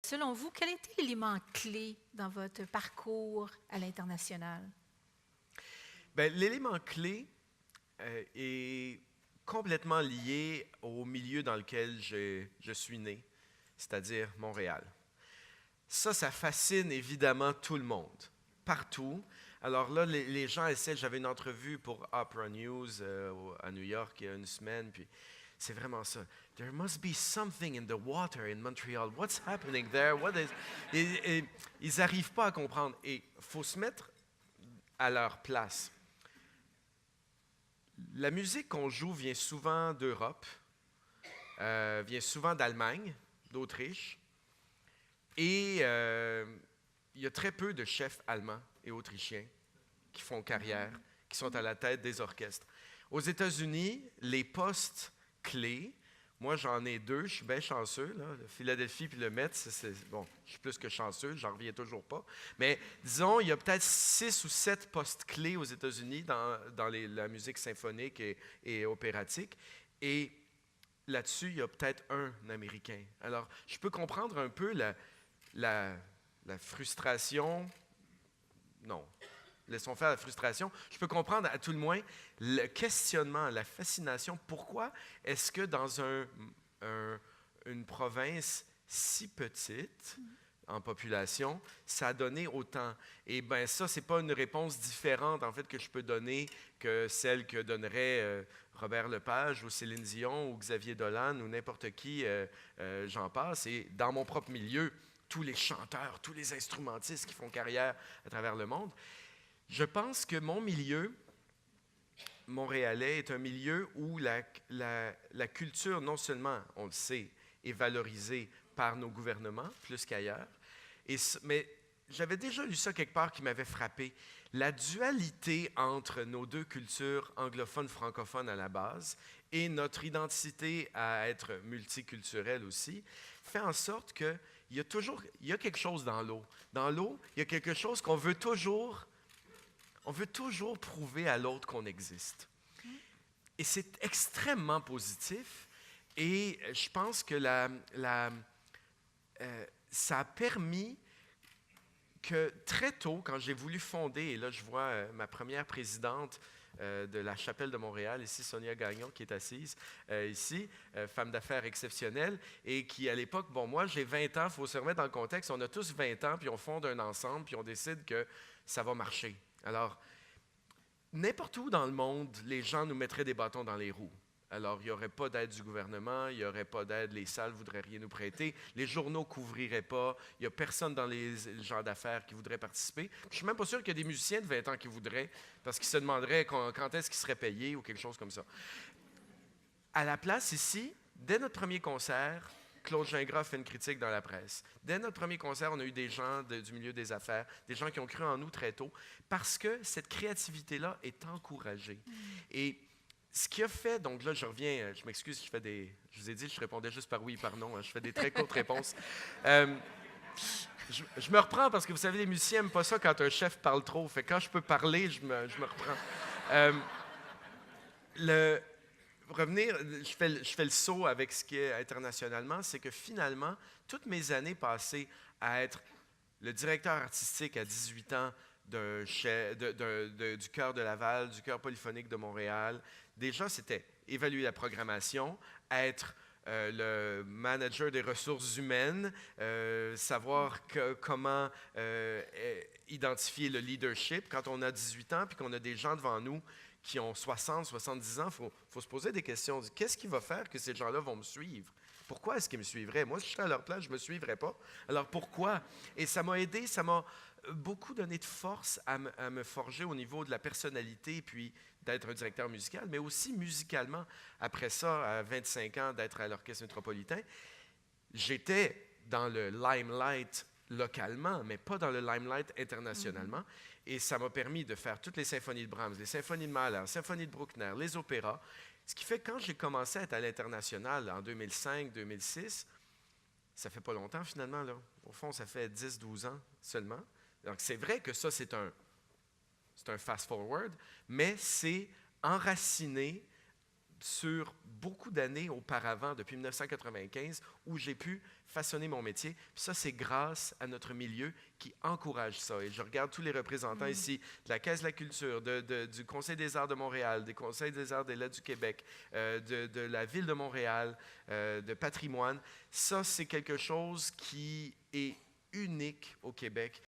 Selon vous, quel était l'élément clé dans votre parcours à l'international? Ben, l'élément clé est complètement lié au milieu dans lequel je suis né, c'est-à-dire Montréal. Ça fascine évidemment tout le monde, partout. Alors là, les gens essaient, j'avais une entrevue pour Opera News à New York il y a une semaine, puis c'est vraiment ça. There must be something in the water in Montreal. What's happening there? Ils n'arrivent pas à comprendre. Et il faut se mettre à leur place. La musique qu'on joue vient souvent d'Europe, vient souvent d'Allemagne, d'Autriche, et il y a très peu de chefs allemands et autrichiens qui font carrière, qui sont à la tête des orchestres. Aux États-Unis, les postes clés, moi j'en ai deux, je suis bien chanceux, là, le Philadelphie puis le Met, bon, je suis plus que chanceux, j'en reviens toujours pas. Mais disons, il y a peut-être 6 ou 7 postes clés aux États-Unis dans la musique symphonique et opératique. Et là-dessus, il y a peut-être un Américain. Alors, je peux comprendre un peu la frustration. Non, laissons faire la frustration. Je peux comprendre à tout le moins le questionnement, la fascination. Pourquoi est-ce que dans une province si petite en population, ça a donné autant? Et bien ça, ce n'est pas une réponse différente en fait que je peux donner que celle que donnerait Robert Lepage ou Céline Dion ou Xavier Dolan ou n'importe qui, j'en passe. Et dans mon propre milieu, tous les chanteurs, tous les instrumentistes qui font carrière à travers le monde. Je pense que mon milieu montréalais est un milieu où la culture, non seulement, on le sait, est valorisée par nos gouvernements plus qu'ailleurs, mais j'avais déjà lu ça quelque part qui m'avait frappé. La dualité entre nos deux cultures anglophones-francophones à la base et notre identité à être multiculturelle aussi fait en sorte qu'il y a quelque chose dans l'eau. Dans l'eau, il y a quelque chose qu'on veut toujours. On veut toujours prouver à l'autre qu'on existe. Et c'est extrêmement positif. Et je pense que ça a permis que très tôt, quand j'ai voulu fonder, et là je vois ma première présidente de la Chapelle de Montréal, ici Sonia Gagnon, qui est assise ici, femme d'affaires exceptionnelle, et qui à l'époque, bon moi j'ai 20 ans, il faut se remettre dans le contexte, on a tous 20 ans, puis on fonde un ensemble, puis on décide que ça va marcher. Alors, n'importe où dans le monde, les gens nous mettraient des bâtons dans les roues. Alors, il n'y aurait pas d'aide du gouvernement, il n'y aurait pas d'aide, les salles ne voudraient rien nous prêter, les journaux ne couvriraient pas, il n'y a personne dans les gens d'affaires qui voudrait participer. Je ne suis même pas sûr qu'il y a des musiciens de 20 ans qui voudraient, parce qu'ils se demanderaient quand est-ce qu'ils seraient payés ou quelque chose comme ça. À la place, ici, dès notre premier concert, Claude Gingras fait une critique dans la presse. Dès notre premier concert, on a eu des gens du milieu des affaires, des gens qui ont cru en nous très tôt, parce que cette créativité-là est encouragée. Et ce qui a fait, donc là, je reviens, je m'excuse, je vous ai dit, je répondais juste par oui et par non, je fais des très courtes réponses. Je me reprends parce que vous savez, les musiciens n'aiment pas ça quand un chef parle trop. Fait que quand je peux parler, je me reprends. Revenir, je fais le saut avec ce qui est internationalement, c'est que finalement, toutes mes années passées à être le directeur artistique à 18 ans du Chœur de Laval, du Chœur polyphonique de Montréal, déjà, c'était évaluer la programmation, être le manager des ressources humaines, savoir comment identifier le leadership quand on a 18 ans puis qu'on a des gens devant nous qui ont 60, 70 ans, il faut se poser des questions. Qu'est-ce qui va faire que ces gens-là vont me suivre? Pourquoi est-ce qu'ils me suivraient? Moi, si je serais à leur place, je ne me suivrais pas. Alors pourquoi? Et ça m'a aidé, ça m'a beaucoup donné de force à me forger au niveau de la personnalité, puis d'être un directeur musical, mais aussi musicalement. Après ça, à 25 ans, d'être à l'Orchestre métropolitain, j'étais dans le limelight localement, mais pas dans le limelight internationalement. Et ça m'a permis de faire toutes les symphonies de Brahms, les symphonies de Mahler, les symphonies de Bruckner, les opéras. Ce qui fait que quand j'ai commencé à être à l'international en 2005-2006, ça fait pas longtemps finalement, là. Au fond, ça fait 10-12 ans seulement. Donc c'est vrai que ça, c'est un fast-forward, mais c'est enraciné sur beaucoup d'années auparavant, depuis 1995, où j'ai pu façonner mon métier. Puis ça, c'est grâce à notre milieu qui encourage ça. Et je regarde tous les représentants ici, de la Caisse de la culture, du Conseil des arts de Montréal, des Conseils des arts des lettres du Québec, de la Ville de Montréal, de patrimoine. Ça, c'est quelque chose qui est unique au Québec.